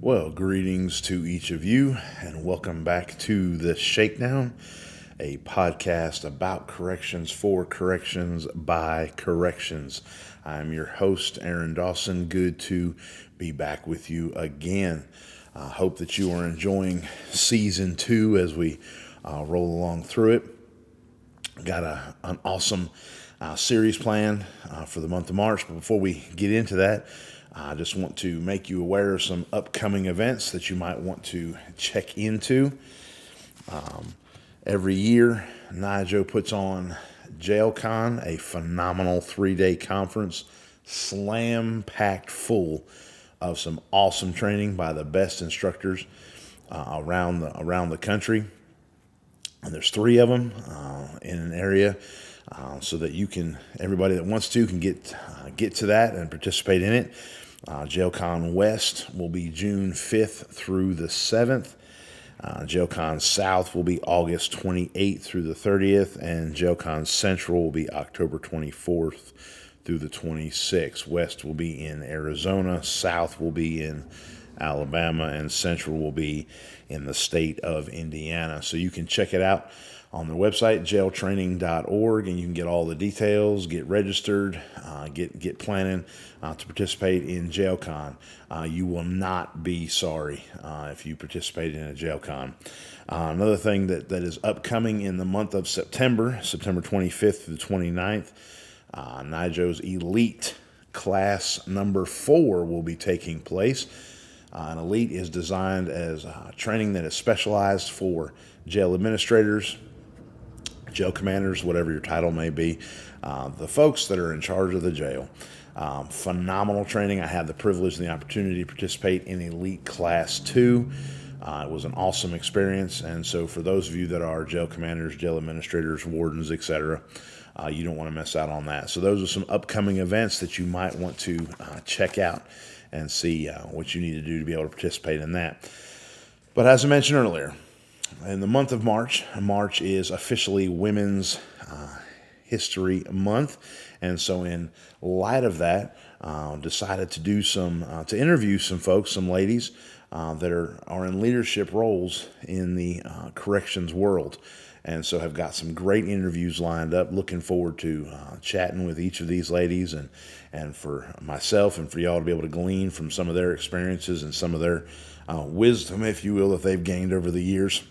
Well, greetings to each of you, and welcome back to the Shakedown, a podcast about corrections for corrections by corrections. I'm your host, Aaron Dawson. Good to be back with you again. I hope that you are enjoying season 2 as we roll along through it. Got an awesome series planned for the month of March, but before we get into that, I just want to make you aware of some upcoming events that you might want to check into. Every year, NIJO puts on Jail Con, a phenomenal 3-day conference, slam-packed full of some awesome training by the best instructors around the country. And there's 3 of them in an area, so that everybody that wants to can get to that and participate in it. JailCon West will be June 5th through the 7th. JailCon South will be August 28th through the 30th, and JailCon Central will be October 24th through the 26th. West will be in Arizona, South will be in Alabama, and Central will be in the state of Indiana. So you can check it out on their website, jailtraining.org, and you can get all the details, get registered, get planning to participate in JailCon. You will not be sorry if you participate in a JailCon. Another thing that is upcoming in the month of September 25th through the 29th, NIJO's Elite Class number 4 will be taking place. An Elite is designed as training that is specialized for jail administrators, jail commanders, whatever your title may be, the folks that are in charge of the jail. Phenomenal training. I had the privilege and the opportunity to participate in Elite Class 2. It was an awesome experience, and so for those of you that are jail commanders, jail administrators, wardens, etc., you don't want to miss out on that. So those are some upcoming events that you might want to check out and see what you need to do to be able to participate in that. But as I mentioned earlier, in the month of March is officially Women's History Month, and so in light of that, decided to do to interview some folks, some ladies that are in leadership roles in the corrections world, and so have got some great interviews lined up. Looking forward to chatting with each of these ladies, and for myself and for y'all to be able to glean from some of their experiences and some of their wisdom, if you will, that they've gained over the years.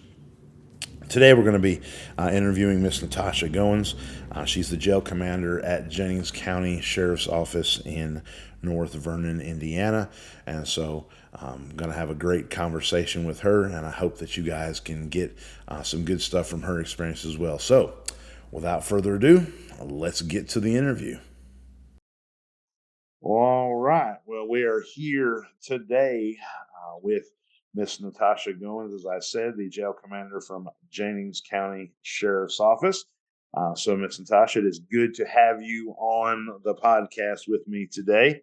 Today we're going to be interviewing Miss Natasha Goins. She's the jail commander at Jennings County Sheriff's Office in North Vernon, Indiana. And so I'm going to have a great conversation with her, and I hope that you guys can get some good stuff from her experience as well. So without further ado, let's get to the interview. All right. Well, we are here today with Miss Natasha Goins, as I said, the jail commander from Jennings County Sheriff's Office. So, Miss Natasha, it is good to have you on the podcast with me today.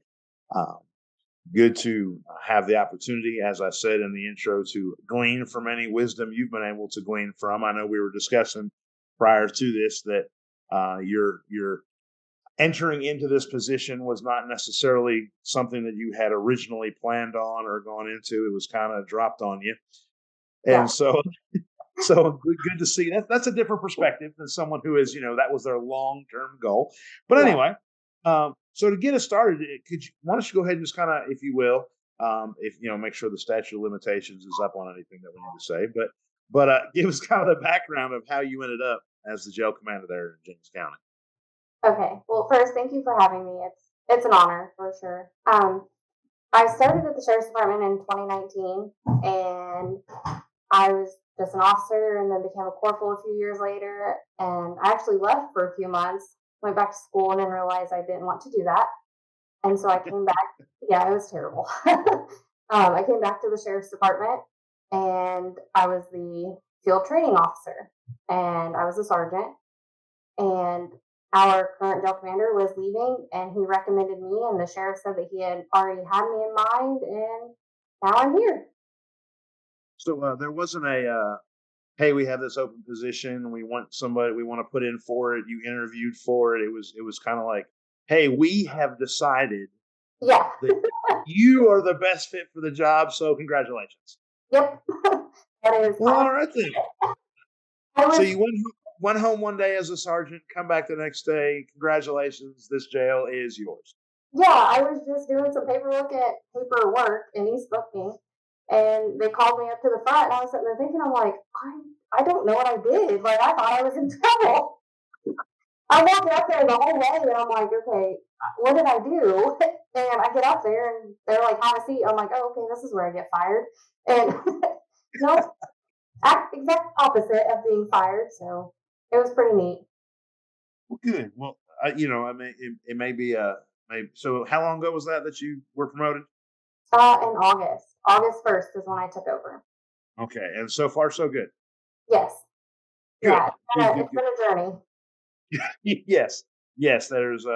Good to have the opportunity, as I said in the intro, to glean from any wisdom you've been able to glean from. I know we were discussing prior to this that your entering into this position was not necessarily something that you had originally planned on or gone into. It was kind of dropped on you. Yeah. And so good to see. That's a different perspective than someone who is, that was their long-term goal. But anyway, so to get us started, why don't you go ahead and just kind of, if you will, make sure the statute of limitations is up on anything that we need to say, but give us kind of the background of how you ended up as the jail commander there in Jennings County. Okay. Well, first, thank you for having me. It's an honor for sure. I started at the Sheriff's Department in 2019, and I was just an officer, and then became a corporal a few years later. And I actually left for a few months, went back to school, and then realized I didn't want to do that. And so I came back. Yeah, it was terrible. I came back to the Sheriff's Department, and I was the field training officer, and I was a sergeant. And our current jail commander was leaving, and he recommended me, and the sheriff said that he had already had me in mind, and now I'm here. So there wasn't hey, we have this open position, we want somebody, we want to put in for it. You interviewed for it. It was kind of like, hey, we have decided Yeah. that you are the best fit for the job. So congratulations. Yep. That is Well, all right then. I So was you went home one day as a sergeant, come back the next day. Congratulations, this jail is yours. yeah, I was just doing some paperwork in East Booking, and they called me up to the front, and I was sitting there thinking, I'm like, I don't know what I did. Like I thought I was in trouble. I walked up there the whole way, and I'm like, okay, what did I do? And I get up there, and they're like, have a seat. I'm like, oh, okay, this is where I get fired. And no, exact opposite of being fired. So it was pretty neat. Well, good. Well, I mean, it may be maybe. So, how long ago was that you were promoted? In August 1st is when I took over. Okay, and so far so good. Yes, Good, yeah, good, good, it's been a journey. good. Yes, yes. There's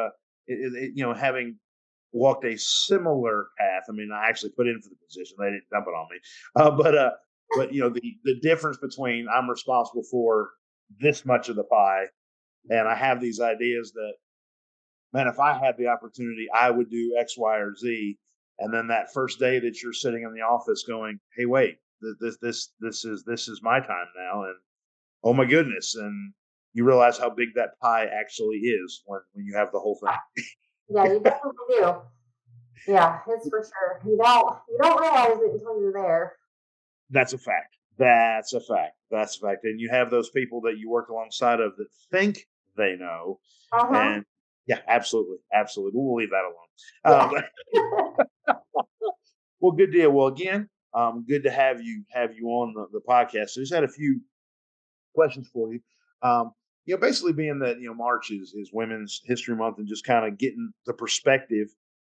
having walked a similar path. I mean, I actually put in for the position; they didn't dump it on me. But the difference between I'm responsible for this much of the pie, and I have these ideas that, man, if I had the opportunity, I would do X, Y, or Z. And then that first day that you're sitting in the office going, hey, wait, this is my time now. And oh my goodness. And you realize how big that pie actually is when you have the whole thing. Yeah, you definitely do. Yeah, it's for sure. You don't realize it until you're there. That's a fact. That's a fact. That's a fact. And you have those people that you work alongside of that think they know. Uh huh. And yeah, absolutely. Absolutely. We'll leave that Yeah. alone. Well, good deal. Well, again, good to have you on the podcast. So just had a few questions for you. Basically being that March is Women's History Month, and just kind of getting the perspective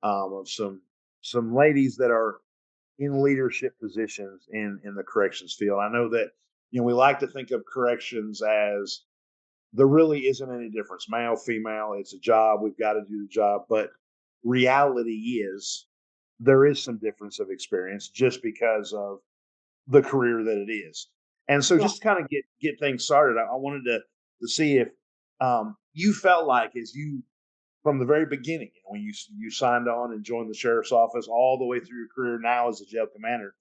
of some ladies that are in leadership positions in the corrections field. I know that we like to think of corrections as there really isn't any difference, male, female. It's a job. We've got to do the job, but reality is there is some difference of experience just because of the career that it is. And so, Yeah. just to kind of get things started, I wanted to see if you felt like, as you from the very beginning, when you signed on and joined the sheriff's office, all the way through your career now as a jail commander,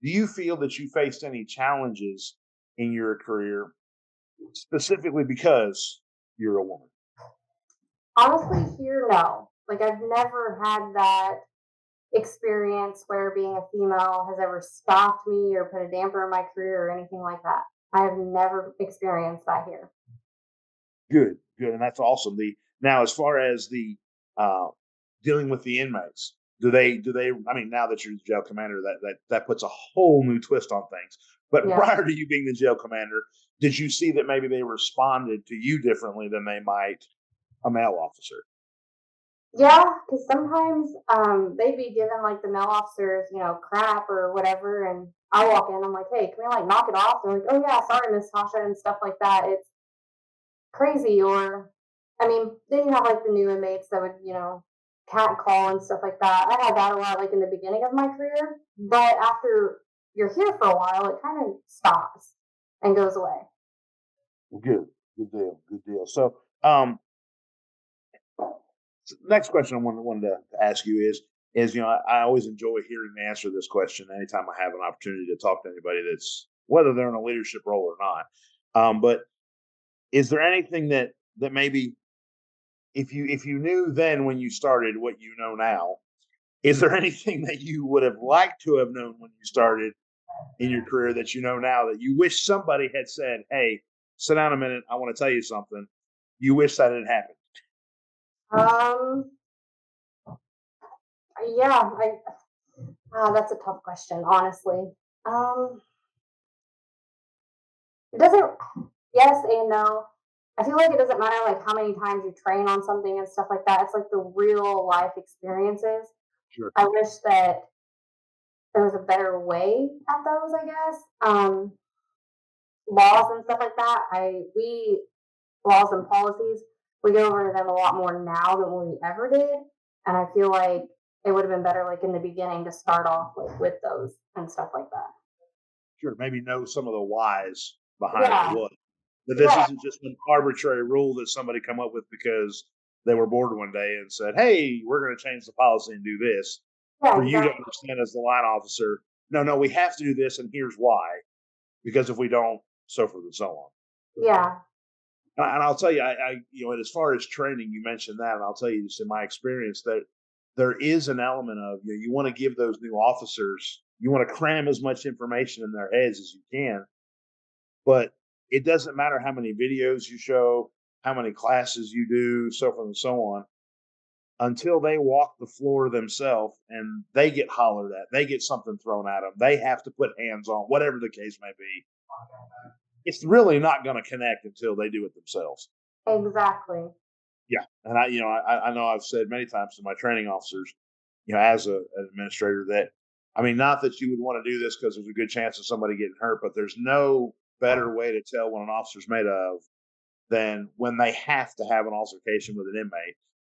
do you feel that you faced any challenges in your career specifically because you're a woman? Honestly, here, no. Like I've never had that experience where being a female has ever stopped me or put a damper in my career or anything like that. I have never experienced that here. Good, good, and that's awesome. The Now, as far as the uh, dealing with the inmates, do they? I mean, now that you're the jail commander, that puts a whole new twist on things. But Yeah. prior to you being the jail commander, did you see that maybe they responded to you differently than they might a male officer? Yeah, because sometimes they'd be giving like the male officers, crap or whatever, and I walk in, I'm like, hey, can we like knock it off? They're like, oh yeah, sorry, Miss Tasha, and stuff like that. It's crazy. Or, I mean, then you have like the new inmates that would, cat call and stuff like that. I had that a lot like in the beginning of my career, but after you're here for a while, it kind of stops and goes away. Good, good deal, good deal. So, next question I wanted to ask you is I always enjoy hearing the answer to this question anytime I have an opportunity to talk to anybody that's whether they're in a leadership role or not. But is there anything that maybe if you knew then when you started what you know now, is there anything that you would have liked to have known when you started in your career that you know now that you wish somebody had said, "Hey, sit down a minute. I want to tell you something." You wish that had happened. Um, yeah, that's a tough question, honestly. Um, it doesn't. Yes and no. I feel like it doesn't matter like how many times you train on something and stuff like that. It's like the real life experiences. Sure. I wish that there was a better way at those, I guess. Laws and stuff like that. We laws and policies, we go over them a lot more now than we ever did. And I feel like it would have been better like in the beginning to start off like with those and stuff like that. Sure, maybe know some of the whys behind the Yeah. what. That this Yeah. isn't just an arbitrary rule that somebody come up with because they were bored one day and said, "Hey, we're going to change the policy and do this." Yeah, For you to exactly. understand as the line officer, no, we have to do this, and here's why. Because if we don't, so forth and so on. Yeah. And I'll tell you, as far as training, you mentioned that, and I'll tell you just in my experience that there is an element of you want to give those new officers, you want to cram as much information in their heads as you can, but it doesn't matter how many videos you show, how many classes you do, so forth and so on, until they walk the floor themselves and they get hollered at, they get something thrown at them, they have to put hands on, whatever the case may be. It's really not going to connect until they do it themselves. Exactly. Yeah, and I know I've said many times to my training officers, as an administrator, that I mean, not that you would want to do this because there's a good chance of somebody getting hurt, but there's no better way to tell what an officer's made of than when they have to have an altercation with an inmate.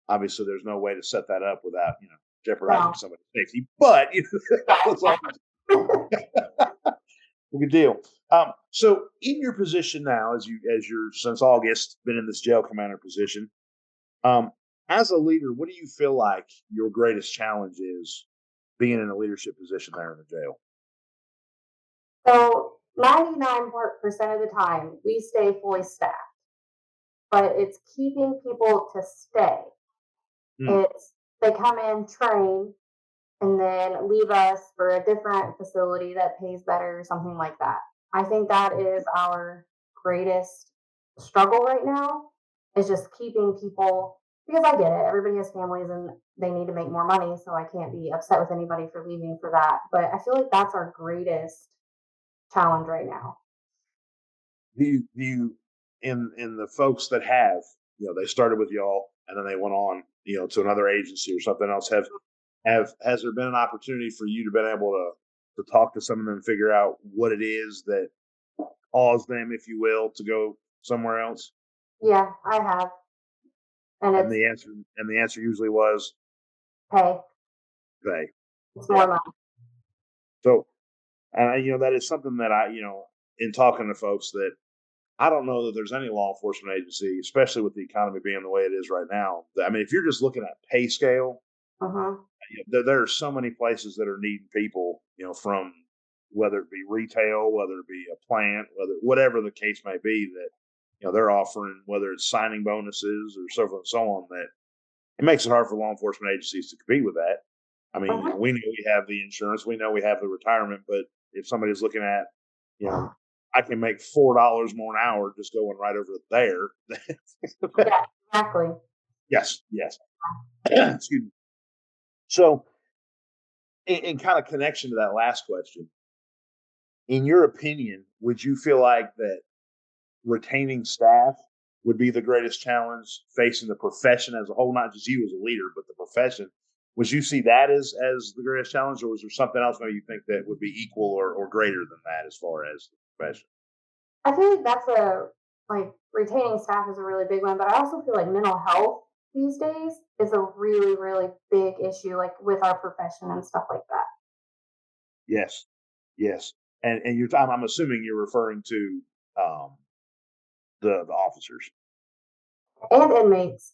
Obviously, there's no way to set that up without jeopardizing No. somebody's safety. But that's all a good deal. So, in your position now, as you're since August been in this jail commander position, as a leader, what do you feel like your greatest challenge is being in a leadership position there in the jail? So 99% of the time, we stay fully staffed, but it's keeping people to stay. Hmm. It's they come in, train, and then leave us for a different facility that pays better or something like that. I think that is our greatest struggle right now is just keeping people because I get it. Everybody has families and they need to make more money, so I can't be upset with anybody for leaving for that. But I feel like that's our greatest challenge right now. Do you in the folks that have they started with y'all and then they went on to another agency or something else, has there been an opportunity for you to been able to talk to some of them and figure out what it is that caused them, if you will, to go somewhere else? Yeah, I have. And And it's the answer usually was pay. they. It's Yeah. more money. So, and that is something that in talking to folks, that I don't know that there's any law enforcement agency, especially with the economy being the way it is right now. I mean, if you're just looking at pay scale, Uh-huh. there are so many places that are needing people, from whether it be retail, whether it be a plant, whatever the case may be, that they're offering, whether it's signing bonuses or so forth and so on, that it makes it hard for law enforcement agencies to compete with that. I mean, Uh-huh. we know we have the insurance, we know we have the retirement, but if somebody's looking at, I can make $4 more an hour just going right over there. Yeah, exactly. Yes. Excuse me. So, in kind of connection to that last question, in your opinion, would you feel like that retaining staff would be the greatest challenge facing the profession as a whole, not just you as a leader, but the profession? Would you see that as the greatest challenge, or was there something else maybe you think that would be equal or greater than that as far as the profession? I feel like that's a like retaining staff is a really big one, but I also feel like mental health these days is a really, really big issue, like with our profession and stuff like that. Yes, yes, and I'm assuming you're referring to um, the officers. And inmates.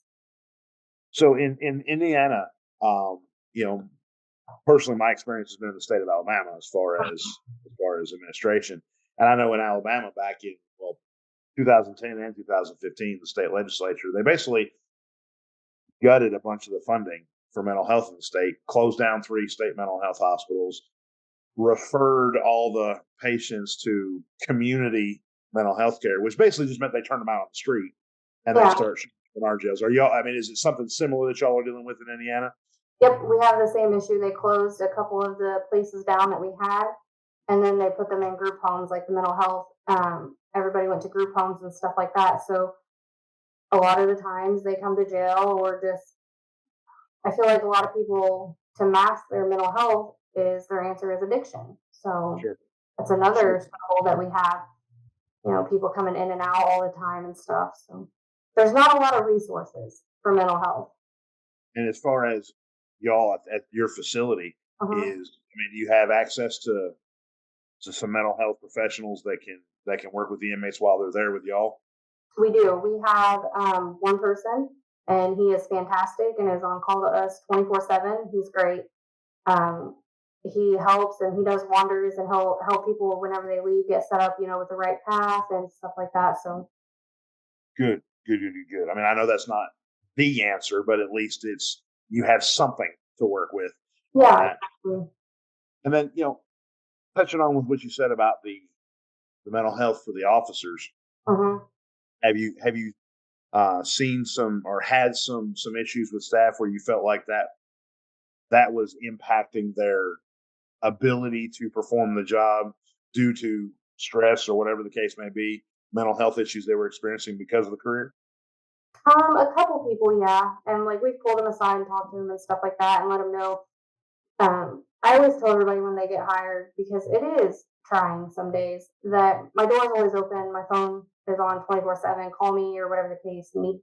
So in Indiana, um, you know, personally, my experience has been in the state of Alabama as far as administration, and I know in Alabama back in 2010 and 2015, the state legislature, they basically gutted a bunch of the funding for mental health in the state, closed down 3 state mental health hospitals, referred all the patients to community mental health care, which basically just meant they turned them out on the street and they Yeah. start in our jails. Are y'all? I mean, is it something similar that y'all are dealing with in Indiana? Yep, we have the same issue. They closed a couple of the places down that we had, and then they put them in group homes, like the mental health. Everybody went to group homes and stuff like that. So a lot of the times they come to jail or just I feel like a lot of people to mask their mental health is their answer is addiction. So Sure, that's another sure. struggle that we have, people coming in and out all the time and stuff. So there's not a lot of resources for mental health. And as far as y'all at your facility Uh-huh. I mean, do you have access to some mental health professionals that can work with the inmates while they're there with y'all? We do. We have one person. and he is fantastic and is on call to us 24/7. He's great. He helps and he does wonders, and he'll help people whenever they leave get set up, with the right path and stuff like that. So Good, good, good, good, good. I mean, I know that's not the answer, but at least it's you have something to work with on yeah, that. exactly. And then, touching on with what you said about the mental health for the officers, Mhm. have you seen some or had some issues with staff where you felt like that was impacting their ability to perform the job due to stress or whatever the case may be, mental health issues they were experiencing because of the career? A couple people, yeah, and like we've pulled them aside and talked to them and stuff like that, and let them know. I always tell everybody when they get hired, because it is trying some days, that my door is always open, my phone is on 24/7. Call me or whatever the case. If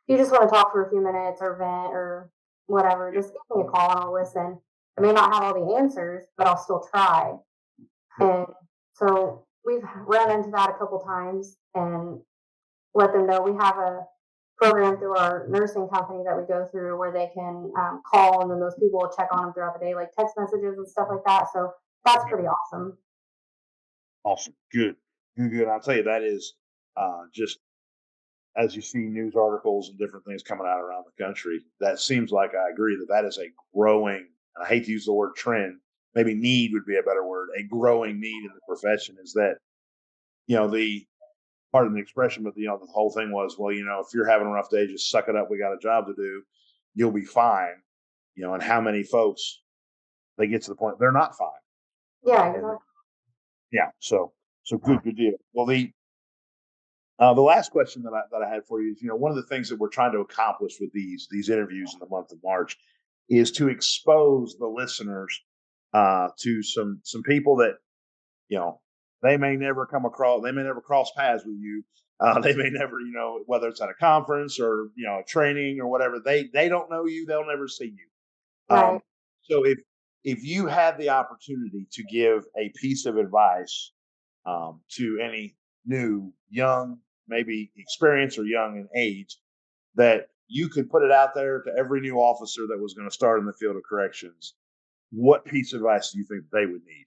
you just want to talk for a few minutes or vent or whatever, just give me a call and I'll listen. I may not have all the answers, but I'll still try. And so we've run into that a couple times and let them know we have a program through our nursing company that we go through where they can call, and then those people will check on them throughout the day, like text messages and stuff like that. So that's pretty awesome. Awesome. Good. Good, good. I'll tell you, that is just as you see news articles and different things coming out around the country, that seems like I agree that is a growing, and I hate to use the word trend, maybe need would be a better word, a growing need in the profession is that, the pardon the expression, but the whole thing was, well, if you're having a rough day, just suck it up. We got a job to do. You'll be fine. And how many folks they get to the point they're not fine. Yeah, And exactly. yeah, so good deal. Well, the last question that I had for you is, one of the things that we're trying to accomplish with these interviews in the month of March is to expose the listeners to some people that they may never cross paths with you. They may never, whether it's at a conference or training or whatever. They don't know you. They'll never see you. Right. So if you had the opportunity to give a piece of advice to any new, young, maybe experience or young in age, that you could put it out there to every new officer that was going to start in the field of corrections, what piece of advice do you think they would need?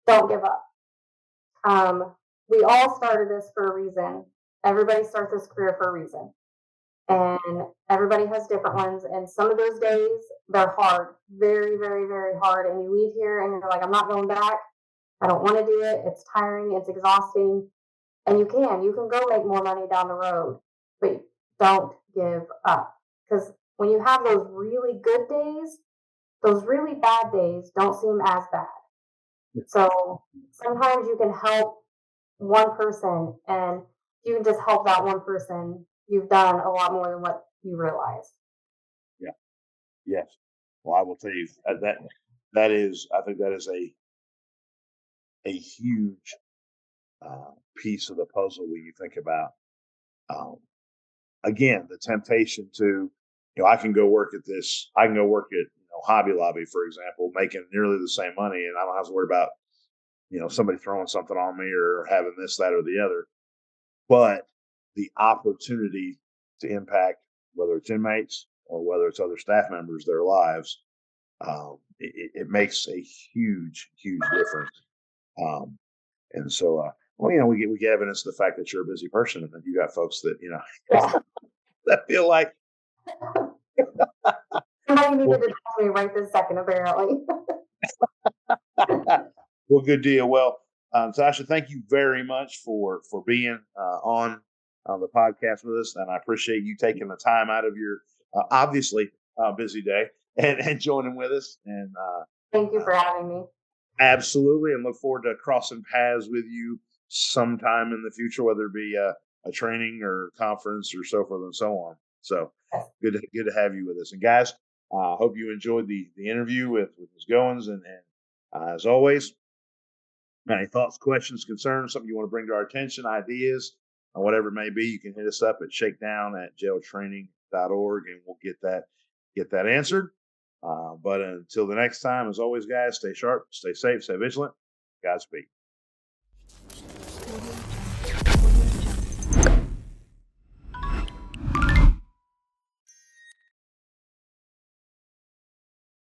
Don't give up. We all started this for a reason. Everybody starts this career for a reason. And everybody has different ones. And some of those days, they're hard, very, very, very hard. And you leave here and you're like, I'm not going back. I don't want to do it. It's tiring. It's exhausting. And you can go make more money down the road, but don't give up. Because when you have those really good days, those really bad days don't seem as bad. So sometimes you can help one person, and you can just help that one person, you've done a lot more than what you realize. Yeah. Yes. Well, I will tell you that is, I think that is a huge piece of the puzzle when you think about, um, again, the temptation to, I can go work at Hobby Lobby, for example, making nearly the same money, and I don't have to worry about, somebody throwing something on me or having this, that, or the other. But the opportunity to impact, whether it's inmates or whether it's other staff members, their lives, it makes a huge, huge difference. Um, and so, well, we get evidence of the fact that you're a busy person, and that you got folks that Yeah. that feel like. Somebody needed Well, to talk to me right this second, apparently. well, good deal. Well, Sasha, thank you very much for being on the podcast with us, and I appreciate you taking the time out of your obviously busy day and joining with us. And Thank you for having me. absolutely, and look forward to crossing paths with you sometime in the future, whether it be a training or conference or so forth and so on. So good to have you with us. And guys, I hope you enjoyed the interview with Ms. Goins. And as always, any thoughts, questions, concerns, something you want to bring to our attention, ideas, or whatever it may be, you can hit us up at shakedown@jailtraining.org, and we'll get that answered. But until the next time, as always, guys, stay sharp, stay safe, stay vigilant. Godspeed.